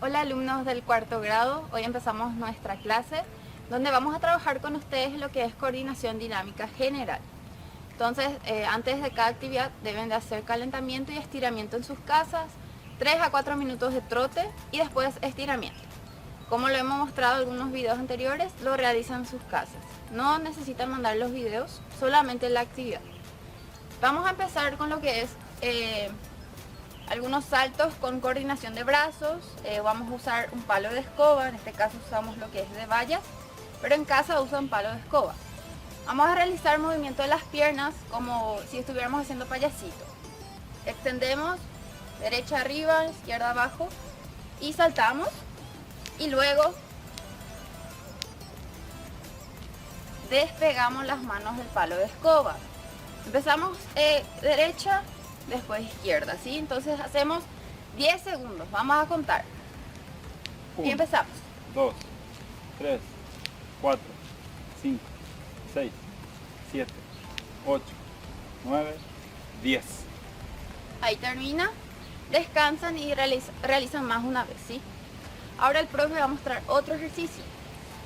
Hola alumnos del cuarto grado, hoy empezamos nuestra clase donde vamos a trabajar con ustedes lo que es coordinación dinámica general. Entonces, antes de cada actividad deben de hacer calentamiento y estiramiento en sus casas, 3 a 4 minutos de trote y después estiramiento. Como lo hemos mostrado en algunos videos anteriores, lo realizan en sus casas. No necesitan mandar los videos, solamente la actividad. Vamos a empezar con lo que es algunos saltos con coordinación de brazos. Vamos a usar un palo de escoba, en este caso usamos lo que es de vallas, pero en casa usan palo de escoba. Vamos a realizar movimiento de las piernas como si estuviéramos haciendo payasito. Extendemos derecha arriba, izquierda abajo y saltamos, y luego despegamos las manos del palo de escoba. Empezamos derecha, después izquierda, ¿sí? Entonces hacemos 10 segundos, vamos a contar. Y empezamos. 2, 3, 4, 5, 6, 7, 8, 9, 10. Ahí termina, descansan y realizan más una vez, ¿sí? Ahora el profe va a mostrar otro ejercicio.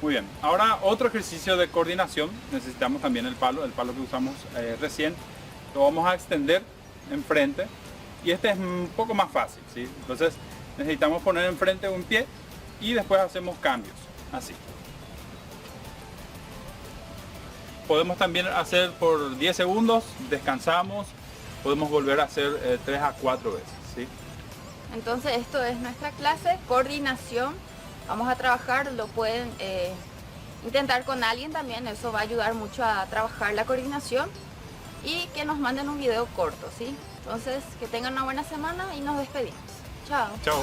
Muy bien, ahora otro ejercicio de coordinación. Necesitamos también el palo que usamos recién. Lo vamos a extender enfrente y este es un poco más fácil, ¿sí? Entonces necesitamos poner enfrente un pie y después hacemos cambios, así. Podemos también hacer por 10 segundos, descansamos, podemos volver a hacer 3 a 4 veces, ¿sí? Entonces esto es nuestra clase, coordinación. Vamos a trabajar, lo pueden intentar con alguien también, eso va a ayudar mucho a trabajar la coordinación. Y que nos manden un video corto, ¿sí? Entonces, que tengan una buena semana y nos despedimos. Chao. Chao.